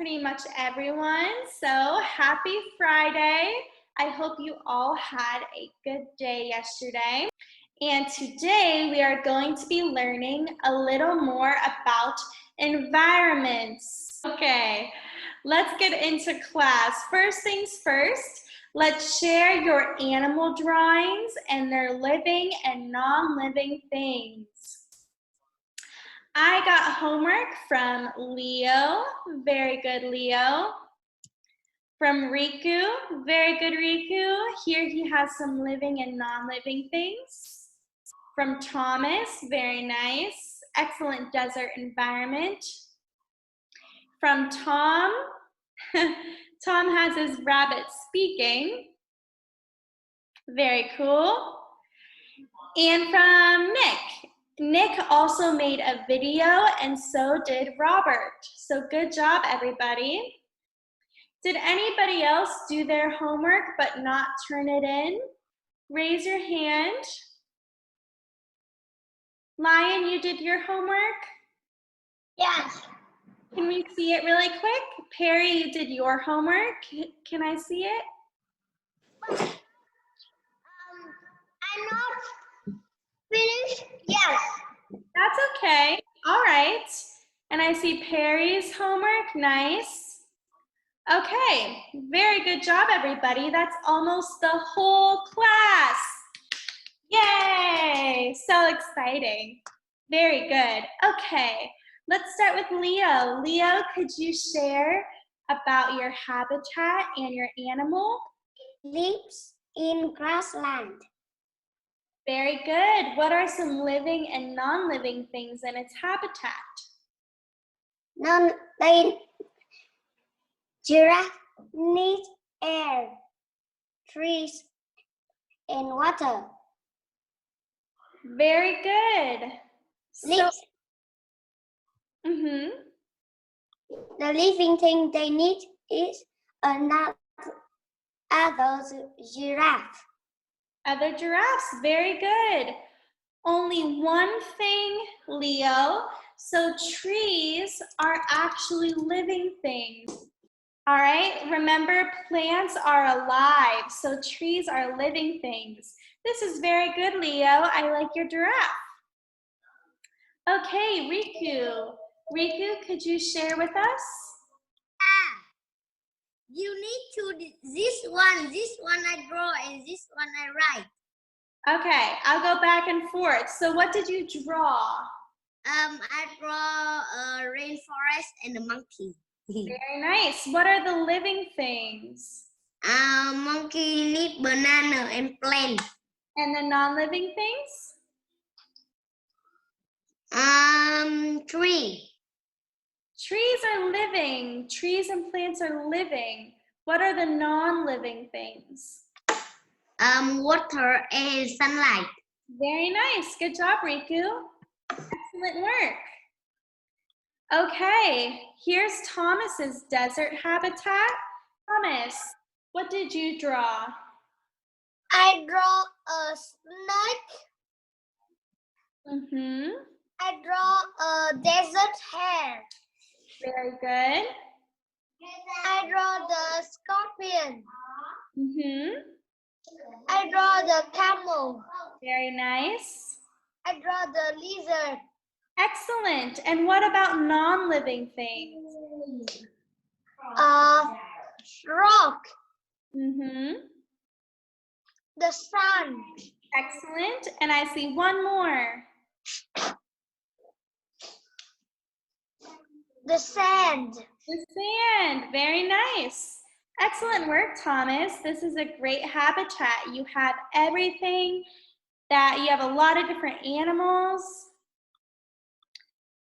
pretty much everyone. So happy Friday. I hope you all had a good day yesterday. And today we are going to be learning a little more about environments. Okay, let's get into class. First things first, let's share your animal drawings and their living and non-living things. I got homework from Leo. Very good, Leo. From Riku. Very good, Riku. Here he has some living and non-living things. From Thomas. Very nice. Excellent desert environment. From Tom. Tom has his rabbit speaking. Very cool. And from Nick. Nick also made a video, and so did Robert. So good job, everybody. Did anybody else do their homework but not turn it in? Raise your hand. Lion, you did your homework? Yes. Can we see it really quick? Perry, you did your homework. Can I see it? I'm not finished. Yes. That's okay. All right. And I see Perry's homework. Nice. Okay. Very good job, everybody. That's almost the whole class. Yay! So exciting. Very good. Okay. Let's start with Leo. Leo, could you share about your habitat and your animal? Lives in grassland. Very good. What are some living and non-living things in its habitat? Giraffe need air, trees, and water. Very good. So, The living thing they need is another giraffe. Other giraffes, very good. Only one thing, Leo. So trees are actually living things. All right, remember plants are alive, so trees are living things. This is very good, Leo. I like your giraffe. Okay, Riku. Riku, could you share with us? You need to, this one I draw and this one I write. Okay, I'll go back and forth. So what did you draw? I draw a rainforest and a monkey. Very nice. What are the living things? Monkey need banana and plant. And the non-living things? Tree. Trees are living. Trees and plants are living. What are the non-living things? Water and sunlight. Very nice. Good job, Riku. Excellent work. Okay, here's Thomas's desert habitat. Thomas, what did you draw? I draw a snake. I draw a desert hare. Very good. I draw the scorpion. I draw the camel. Very nice. I draw the lizard. Excellent. And what about non-living things? Rock. The sun. Excellent. And I see one more. The sand. The sand. Very nice. Excellent work, Thomas. This is a great habitat. You have everything you have a lot of different animals.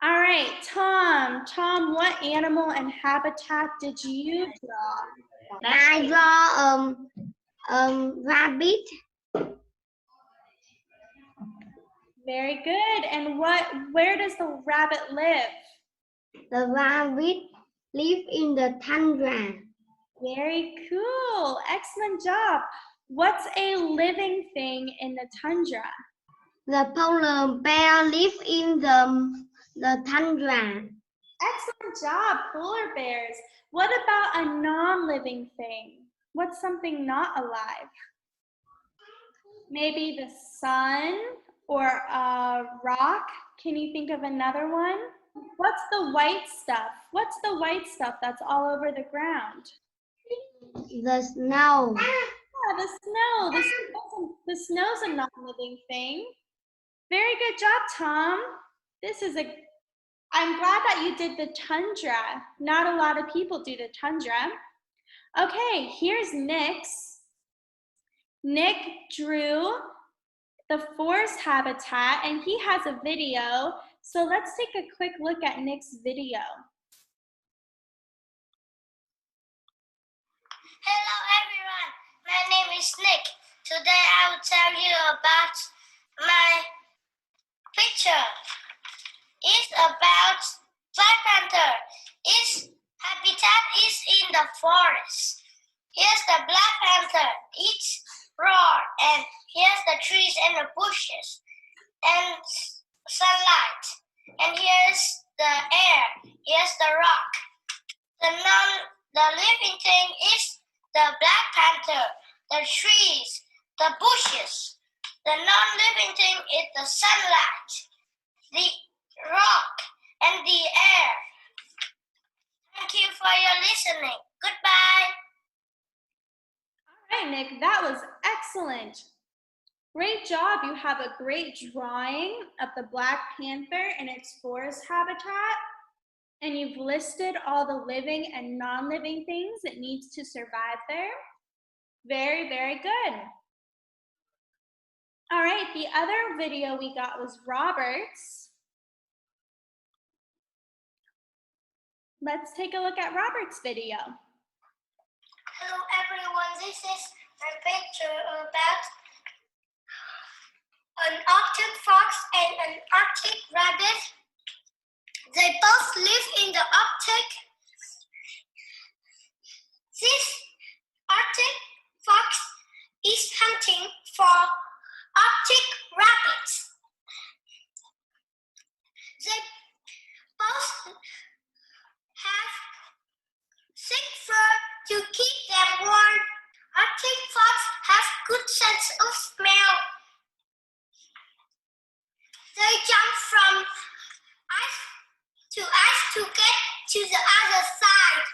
All right, Tom. Tom, what animal and habitat did you draw? I draw rabbit. Very good. And where does the rabbit live? The rabbit live in the tundra. Very cool. Excellent job. What's a living thing in the tundra? The polar bear live in the tundra. Excellent job, polar bears. What about a non-living thing? What's something not alive? Maybe the sun or a rock? Can you think of another one? What's the white stuff? What's the white stuff that's all over the ground? The snow. Yeah, the snow. The snow's a non-living thing. Very good job, Tom. I'm glad that you did the tundra. Not a lot of people do the tundra. Okay, here's Nick's. Nick drew the forest habitat and he has a video. So let's take a quick look at Nick's video. Hello everyone, my name is Nick. Today I will tell you about my picture. It's about Black Panther. Its habitat is in the forest. Here's the Black Panther. It's roar, and here's the trees and the bushes and sunlight. And here's the air. Here's the rock. The living thing is the Black Panther, the trees, the bushes. The non-living thing is the sunlight, the rock, and the air. Thank you for your listening. Goodbye. All right, Nick, that was excellent. Great job. You have a great drawing of the Black Panther and its forest habitat. And you've listed all the living and non-living things it needs to survive there. Very, very good. All right, the other video we got was Robert's. Let's take a look at Robert's video. Hello everyone, this is my picture about an Arctic fox and an Arctic rabbit. They both live in the Arctic. This Arctic fox is hunting for Arctic rabbits. They both have thick fur to keep them warm. Arctic fox has good sense of smell. They jump from ice to get to the other side.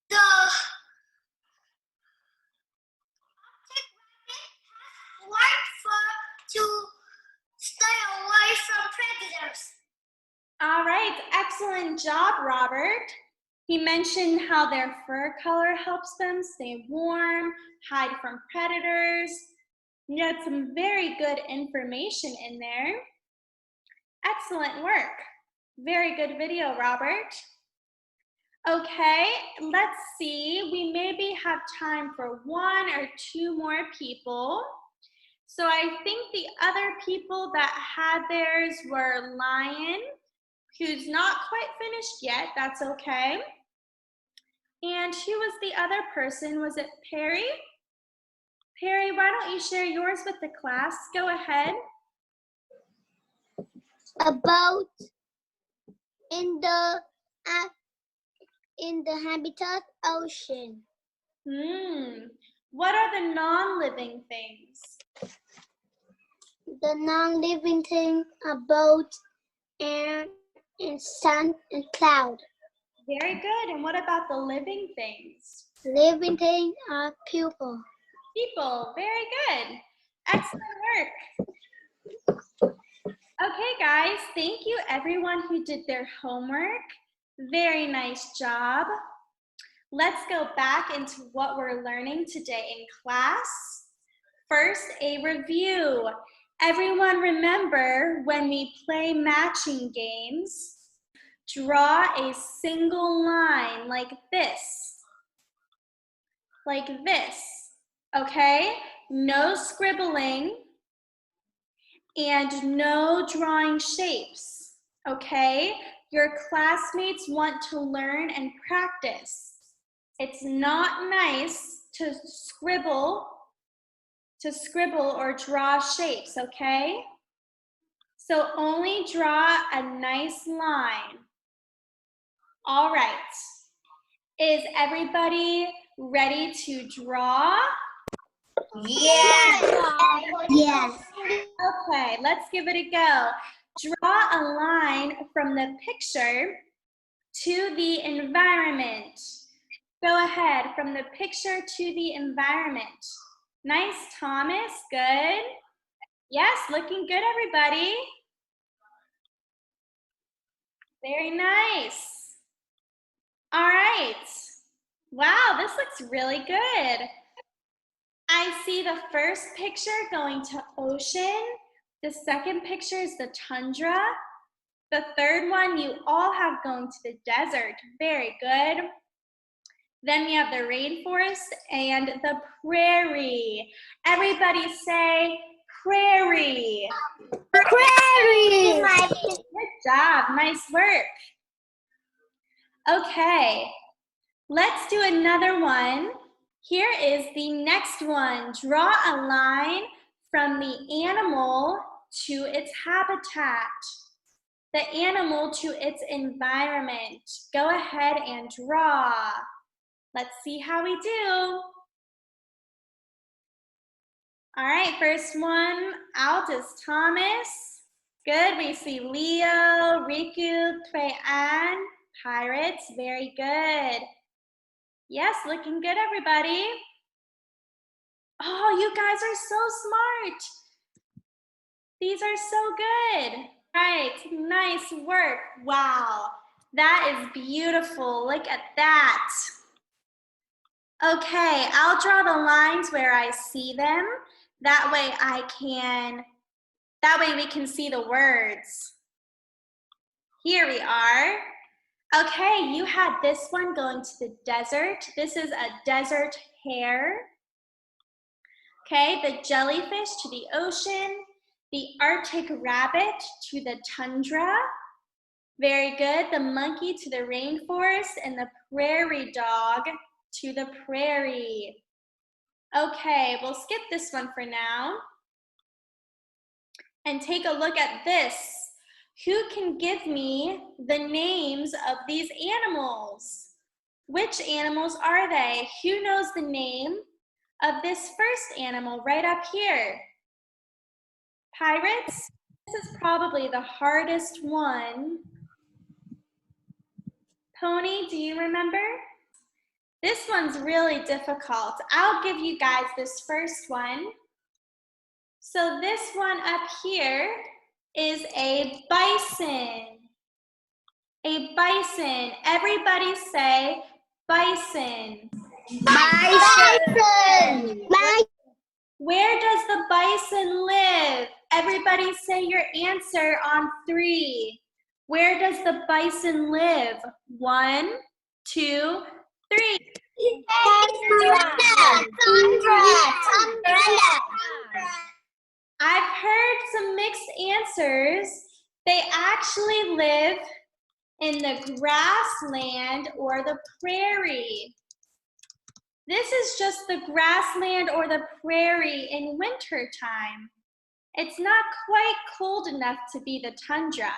The Arctic rabbit has white fur to stay away from predators. All right, excellent job, Robert. He mentioned how their fur color helps them stay warm, hide from predators. You had some very good information in there. Excellent work. Very good video, Robert. Okay, let's see. We maybe have time for one or two more people. So I think the other people that had theirs were Lion, who's not quite finished yet. That's okay. And who was the other person? Was it Perry? Perry, why don't you share yours with the class? Go ahead. About in the habitat ocean. What are the non-living things? The non-living thing about air and sun and cloud. Very good. And what about the living things? Living things are people. People. Very good. Excellent work. Okay, guys. Thank you, everyone who did their homework. Very nice job. Let's go back into what we're learning today in class. First, a review. Everyone remember when we play matching games, draw a single line like this. Like this, okay? No scribbling and no drawing shapes, okay? Your classmates want to learn and practice. It's not nice to scribble or draw shapes, okay? So only draw a nice line. All right. Is everybody ready to draw? Yes. Yes. Okay, let's give it a go. Draw a line from the picture to the environment. Go ahead, from the picture to the environment. Nice, Thomas, good. Yes, looking good, everybody. Very nice. All right. Wow, this looks really good. I see the first picture going to ocean. The second picture is the tundra. The third one you all have going to the desert. Very good. Then we have the rainforest and the prairie. Everybody say prairie. Prairie. Good job, nice work. Okay, let's do another one. Here is the next one. Draw a line from the animal to its habitat, the animal to its environment. Go ahead and draw. Let's see how we do. All right, first one out is Thomas. Good, we see Leo, Riku, Trey-Ann, Pirates, very good. Yes, looking good, everybody. Oh, you guys are so smart. These are so good. Right, nice work. Wow, that is beautiful. Look at that. Okay, I'll draw the lines where I see them. That way we can see the words. Here we are. Okay, you had this one going to the desert. This is a desert hare. Okay, the jellyfish to the ocean, the Arctic rabbit to the tundra. Very good. The monkey to the rainforest and the prairie dog to the prairie. Okay, we'll skip this one for now. And take a look at this. Who can give me the names of these animals? Which animals are they? Who knows the name of this first animal right up here? Pirates? This is probably the hardest one. Pony, do you remember? This one's really difficult. I'll give you guys this first one. So this one up here is a bison. A bison. Everybody say bison. Bison. Where does the bison live? Everybody say your answer on 3. Where does the bison live? 1, 2, 3. I've heard some mixed answers. They actually live in the grassland or the prairie. This is just the grassland or the prairie in winter time. It's not quite cold enough to be the tundra.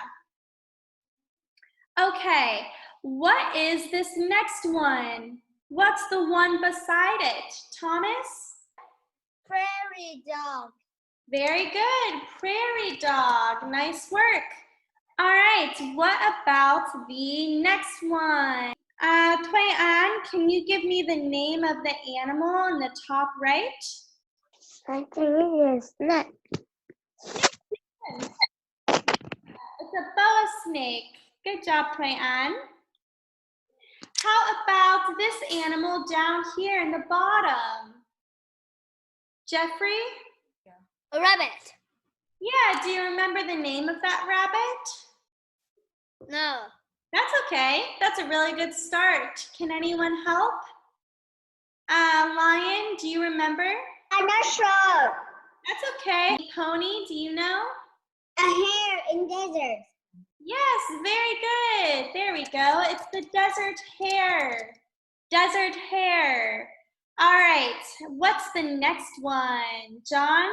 Okay, what is this next one? What's the one beside it? Thomas? Prairie dog. Very good, prairie dog, nice work. All right, what about the next one? Tway-An, can you give me the name of the animal in the top right? I think it is not. It's a boa snake. Good job, Tway-An. How about this animal down here in the bottom? Jeffrey? A rabbit. Yeah, do you remember the name of that rabbit? No. That's okay. That's a really good start. Can anyone help? Lion, do you remember? I'm not sure. That's okay. Pony, do you know? A hare in desert. Yes, very good. There we go. It's the desert hare. Desert hare. All right, what's the next one? John?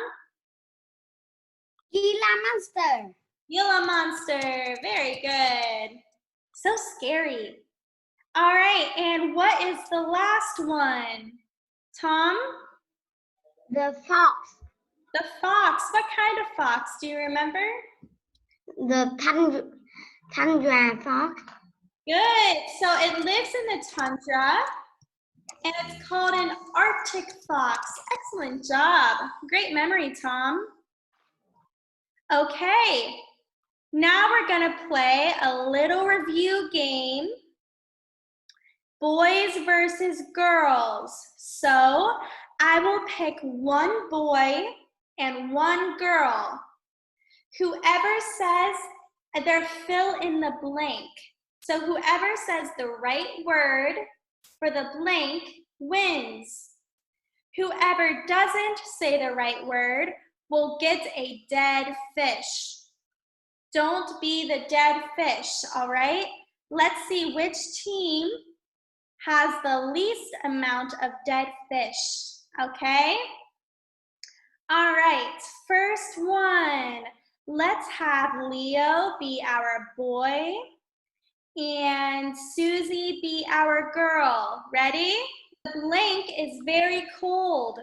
Gila monster. Gila monster. Very good. So scary. All right, and what is the last one? Tom? The fox. The fox. What kind of fox? Do you remember? The tundra fox. Good. So it lives in the tundra, and it's called an Arctic fox. Excellent job. Great memory, Tom. Okay, now we're gonna play a little review game. Boys versus girls. So I will pick one boy and one girl. Whoever says, they're fill in the blank. So whoever says the right word for the blank wins. Whoever doesn't say the right word will get a dead fish. Don't be the dead fish, all right? Let's see which team has the least amount of dead fish, okay? All right, first one. Let's have Leo be our boy and Susie be our girl. Ready? The blank is very cold.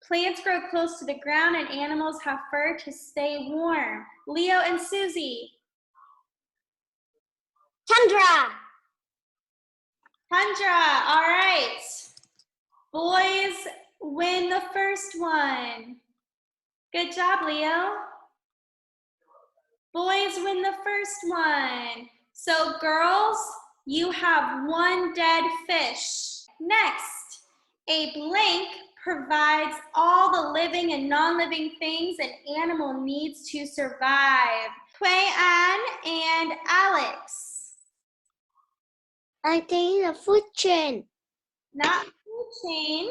Plants grow close to the ground and animals have fur to stay warm. Leo and Susie. Tundra. Tundra, all right. Boys win the first one. Good job, Leo. Boys win the first one. So girls, you have one dead fish. Next, a blank provides all the living and non-living things an animal needs to survive. Quay-Ann and Alex. I think the food chain. Not food chain.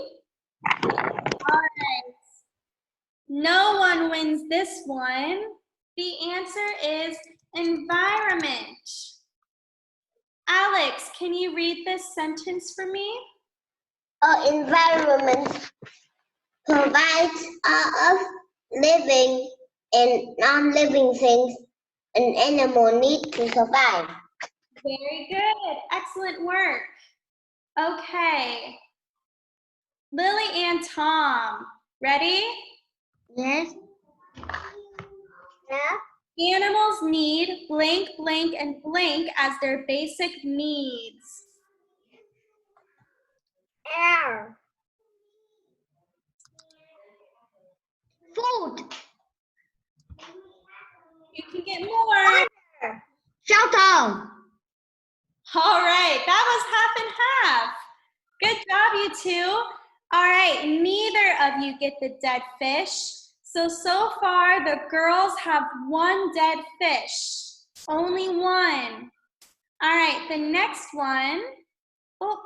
All right. No one wins this one. The answer is environment. Alex, can you read this sentence for me? Environment provides all of living and non-living things an animal needs to survive. Very good. Excellent work. Okay. Lily and Tom, ready? Yes. Yeah. Animals need blank, blank, and blank as their basic needs. Air. Food. You can get more. Shelter. All right, that was half and half. Good job, you two. All right, neither of you get the dead fish. So far, the girls have one dead fish. Only one. All right, the next one. Oh,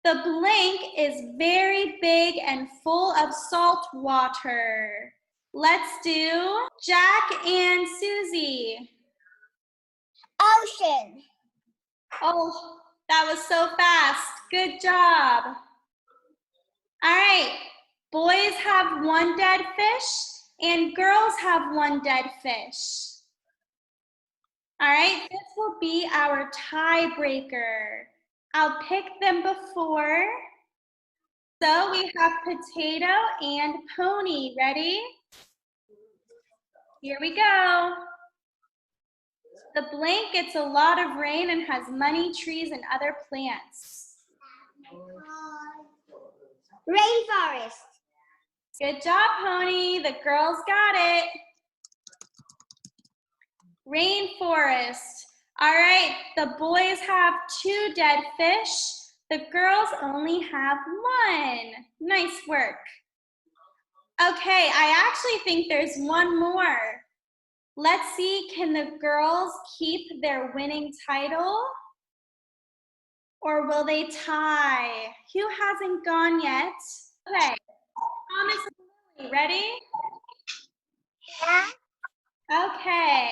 the blank is very big and full of salt water. Let's do Jack and Susie. Ocean. Oh, that was so fast. Good job. All right, boys have one dead fish and girls have one dead fish. All right, this will be our tiebreaker. I'll pick them before. So we have potato and pony. Ready? Here we go. The blank gets a lot of rain and has money, trees, and other plants. Rainforest. Good job, Pony. The girls got it. Rainforest. All right, the boys have two dead fish. The girls only have one. Nice work. Okay, I actually think there's one more. Let's see, can the girls keep their winning title? Or will they tie? Who hasn't gone yet? Okay, Thomas and Lily, ready? Yeah. Okay.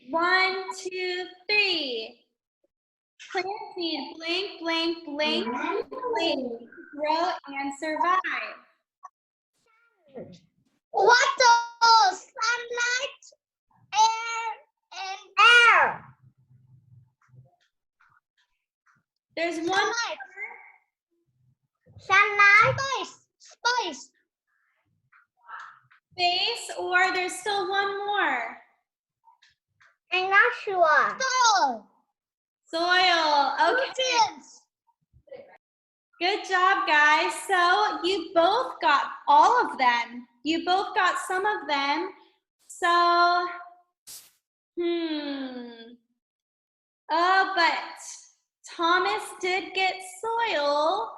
1, 2, 3. Plant seed, blank, blank, blank, blank, grow and survive. Water, sunlight, air, and air. There's one Sunlight. Space. space, or there's still one more. I'm not sure. Soil. Okay. Good job, guys. So you both got all of them. You both got some of them. So, oh, but Thomas did get soil.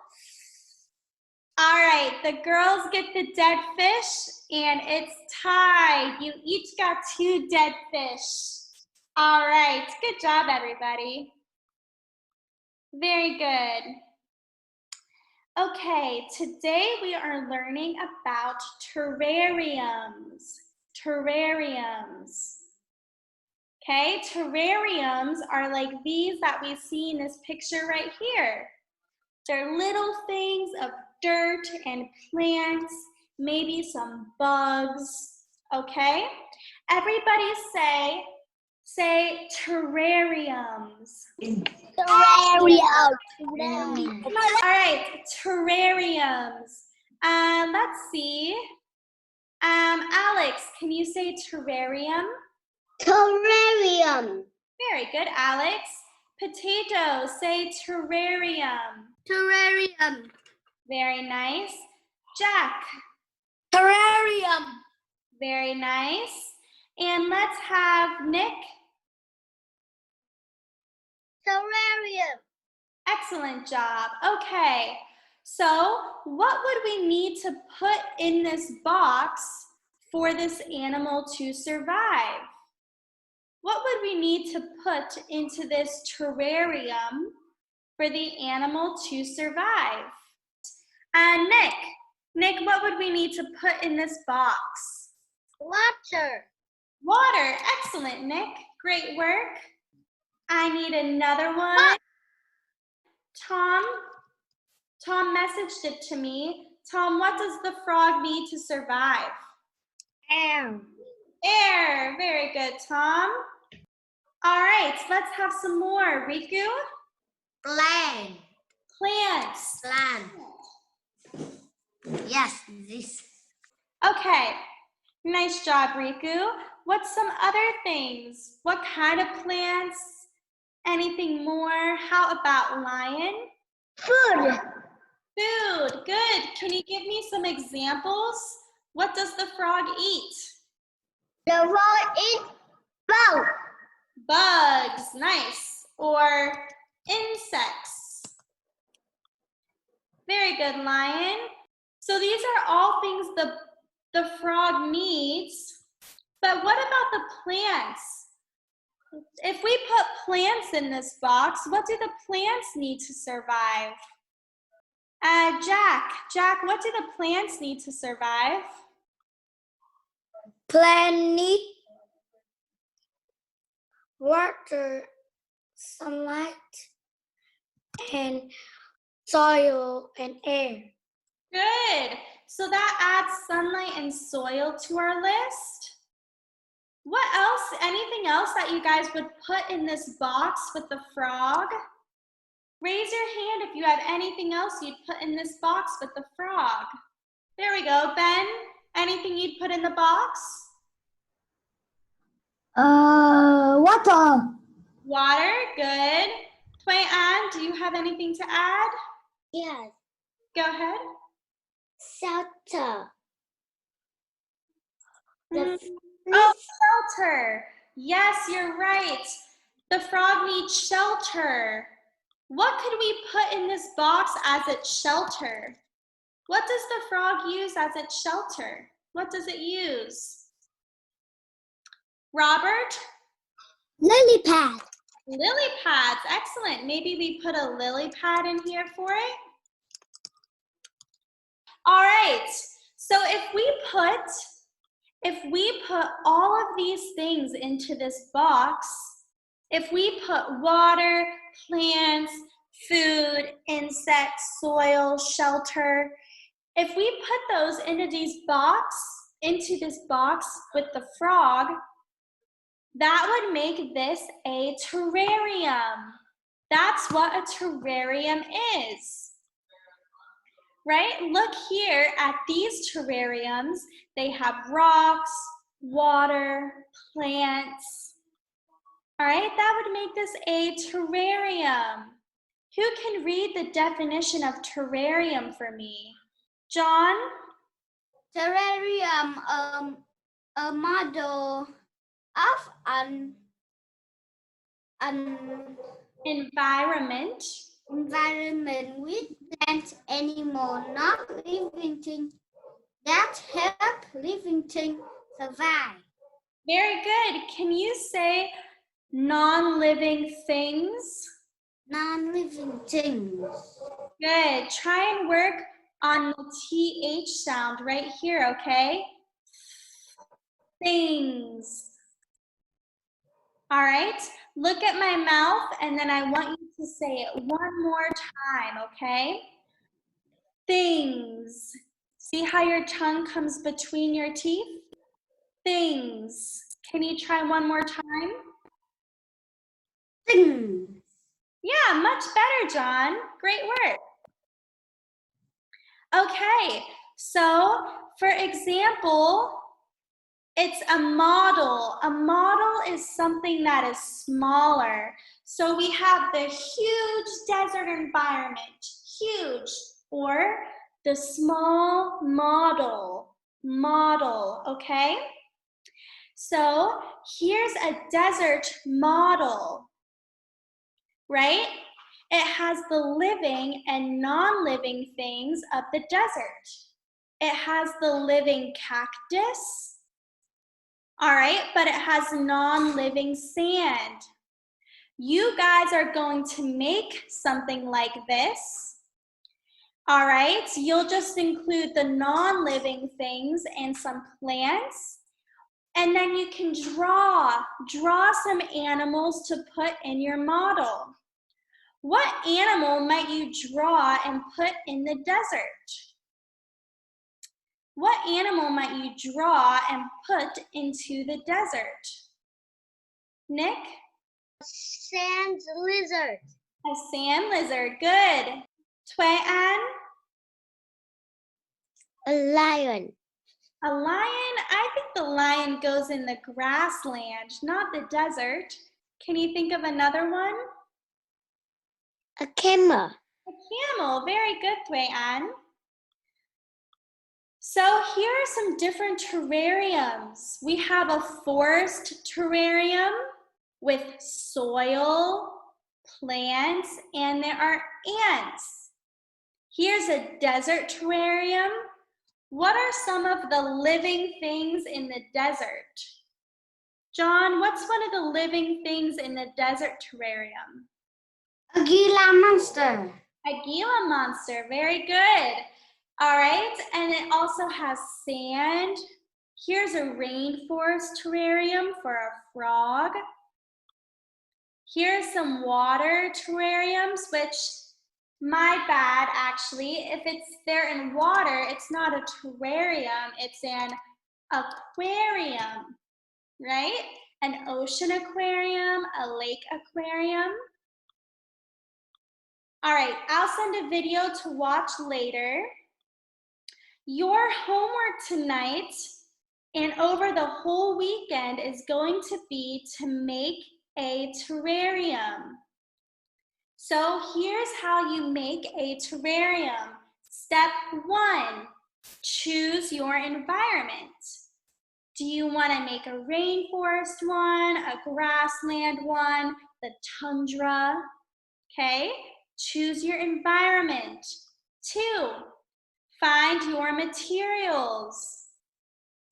All right, the girls get the dead fish, and it's tied. You each got 2 dead fish. All right, good job, everybody. Very good. Okay, today we are learning about terrariums. Terrariums. Okay, terrariums are like these that we see in this picture right here. They're little things of dirt and plants, maybe some bugs, okay? Everybody say terrariums. Terrarium. All right, terrariums. Let's see. Alex, can you say terrarium? Terrarium. Very good, Alex. Potato, say terrarium. Terrarium. Very nice. Jack. Terrarium. Very nice. And let's have Nick. Terrarium. Excellent job. Okay, so what would we need to put in this box for this animal to survive? What would we need to put into this terrarium for the animal to survive? And Nick, what would we need to put in this box? Water. Water. Excellent, Nick. Great work. I need another one. Tom messaged it to me. Tom, what does the frog need to survive? Air. Air. Very good, Tom. All right, let's have some more. Riku? Plant. Plants. Plant. Yes, this. Okay, nice job, Riku. What's some other things? What kind of plants? Anything more? How about lion? Food. Food, good. Can you give me some examples? What does the frog eat? The frog eats bugs. Bugs, nice. Or insects. Very good, lion. So these are all things the frog needs. But what about the plants? If we put plants in this box, what do the plants need to survive? Jack, what do the plants need to survive? Plant need water, sunlight, and soil and air. Good. So that adds sunlight and soil to our list. What else? Anything else that you guys would put in this box with the frog? Raise your hand if you have anything else you'd put in this box with the frog. There we go. Ben, anything you'd put in the box? Water. Water, good. Toy-Ann, do you have anything to add? Yes. Go ahead. Shelter. Oh, shelter. Yes, you're right. The frog needs shelter. What could we put in this box as its shelter? What does the frog use as its shelter? What does it use? Robert? Lily pad. Lily pads, excellent. Maybe we put a lily pad in here for it. All right, so if we put all of these things into this box, if we put water, plants, food, insects, soil, shelter, if we put those into this box with the frog, that would make this a terrarium. That's what a terrarium is. Right? Look here at these terrariums. They have rocks, water, plants. All right, that would make this a terrarium. Who can read the definition of terrarium for me? John? Terrarium, a model of an Environment. environment with plant, animal, non-living things that help living things survive. Very good. Can you say non-living things? Non-living things. Good. Try and work on the TH sound right here, okay? Things. All right. Look at my mouth, and then I want you to say it one more time, okay? Things. See how your tongue comes between your teeth? Things. Can you try one more time? Things. Yeah, much better, John. Great work. Okay, so for example, it's a model. A model is something that is smaller. So we have the huge desert environment, huge, or the small model, okay? So here's a desert model, right? It has the living and non-living things of the desert. It has the living cactus, all right, but it has non-living sand. You guys are going to make something like this, all right? You'll just include the non-living things and some plants, and then you can draw some animals to put in your model. What animal might you draw and put in the desert? What animal might you draw and put into the desert? Nick? Sand lizard. A sand lizard, good. Tue-an? A lion. A lion? I think the lion goes in the grassland, not the desert. Can you think of another one? A camel. A camel, very good, Tue-an. So here are some different terrariums. We have a forest terrarium with soil, plants, and there are ants. Here's a desert terrarium. What are some of the living things in the desert? John, what's one of the living things in the desert terrarium? A Gila monster. A Gila monster, very good. All right, and it also has sand. Here's a rainforest terrarium for a frog. Here's some water terrariums, which, my bad actually, if they're in water, it's not a terrarium, it's an aquarium, right? An ocean aquarium, a lake aquarium. All right, I'll send a video to watch later. Your homework tonight and over the whole weekend is going to be to make a terrarium. So here's how you make a terrarium. Step 1, choose your environment. Do you want to make a rainforest one, a grassland one, the tundra? Okay, choose your environment. 2, find your materials.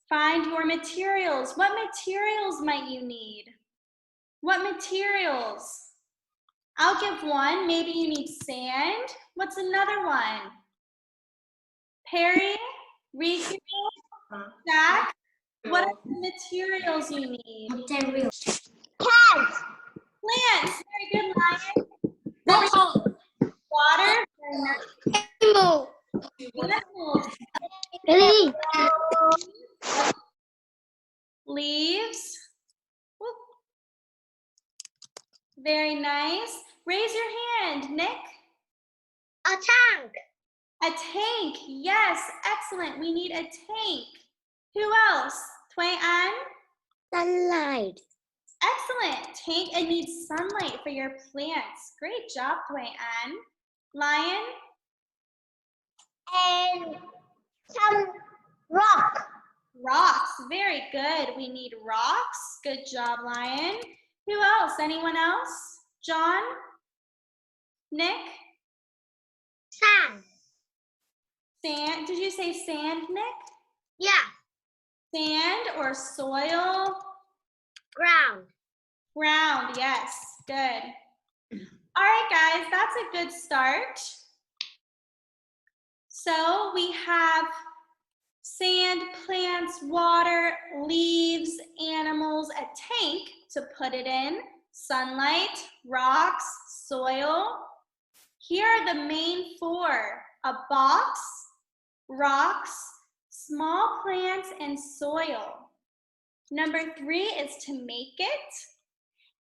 Find your materials. What materials might you need? What materials? I'll give one. Maybe you need sand. What's another one? Perry, Riku, Zach, what are the materials you need? Plants. Plants. Very good, Lion. Water. Animal. Animals. Leaf. Leaves. Whoop. Very nice. Raise your hand, Nick. A tank. A tank, yes, excellent. We need a tank. Who else? Thuy An? Sunlight. Excellent. Tank, it needs sunlight for your plants. Great job, Thuy An. Lion? And some rock. Rocks, very good. We need rocks. Good job, Lion. Who else? Anyone else? John? Nick? Sand. Sand, did you say sand, Nick? Yeah. Sand or soil? Ground. Ground, yes, good. All right, guys, that's a good start. So we have sand, plants, water, leaves, animals, a tank to put it in, sunlight, rocks, soil. Here are the main four: a box, rocks, small plants, and soil. Number 3 is to make it.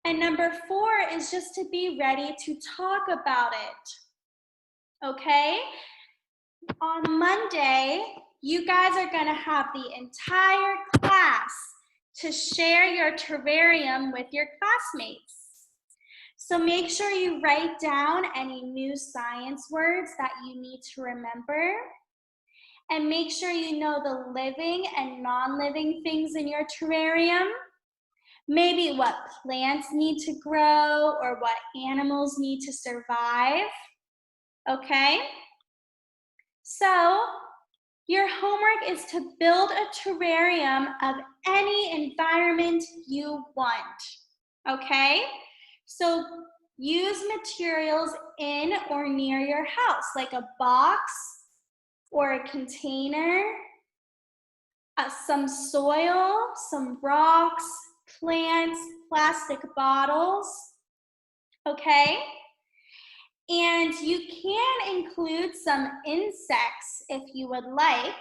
And number 4 is just to be ready to talk about it. Okay? On Monday, you guys are gonna have the entire class to share your terrarium with your classmates. So make sure you write down any new science words that you need to remember. And make sure you know the living and non-living things in your terrarium. Maybe what plants need to grow or what animals need to survive. Okay? So, your homework is to build a terrarium of any environment you want. Okay? So, use materials in or near your house, like a box or a container, some soil, some rocks, plants, plastic bottles, okay? And you can include some insects if you would like,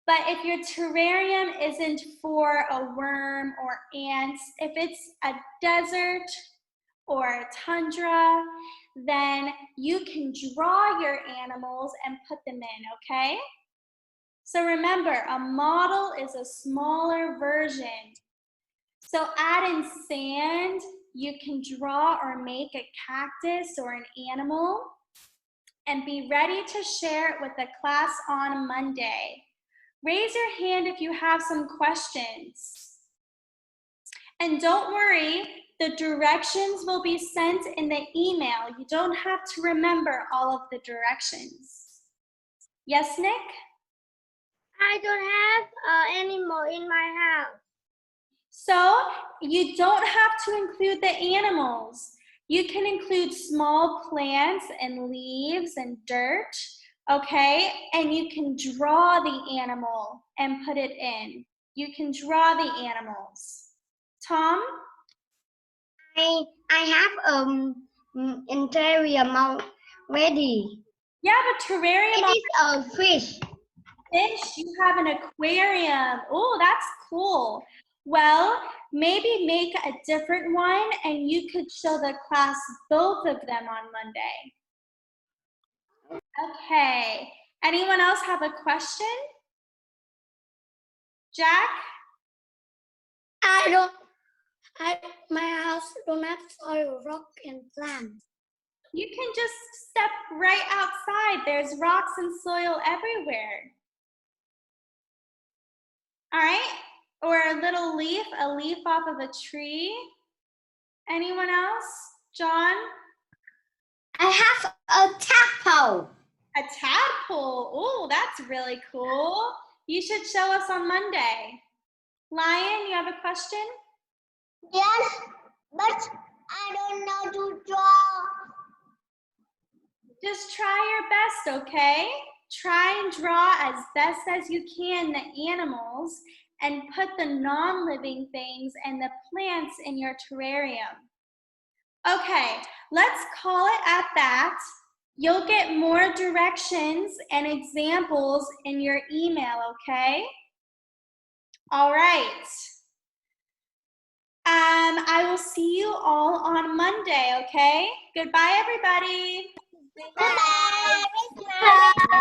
but if your terrarium isn't for a worm or ants, if it's a desert or a tundra, then you can draw your animals and put them in, okay? So remember, a model is a smaller version. So add in sand, you can draw or make a cactus or an animal, and be ready to share it with the class on Monday. Raise your hand if you have some questions. And don't worry, the directions will be sent in the email. You don't have to remember all of the directions. Yes, Nick? I don't have any more in my house. So you don't have to include the animals. You can include small plants and leaves and dirt, okay? And you can draw the animal and put it in. You can draw the animals. Tom? I have terrarium ready. You have a terrarium. It is a fish. Fish, you have an aquarium. Oh, that's cool. Well, maybe make a different one and you could show the class both of them on Monday. Okay. Anyone else have a question? Jack? My house don't have soil, rock, and plants. You can just step right outside. There's rocks and soil everywhere. All right? Or a little leaf, a leaf off of a tree. Anyone else? John? I have a tadpole. A tadpole. Oh, that's really cool. You should show us on Monday. Lion, you have a question? Yes, but I don't know to draw. Just try your best, okay? Try and draw as best as you can the animals and put the non-living things and the plants in your terrarium. Okay, let's call it at that. You'll get more directions and examples in your email, okay? All right. I will see you all on Monday, okay? Goodbye, everybody. Bye.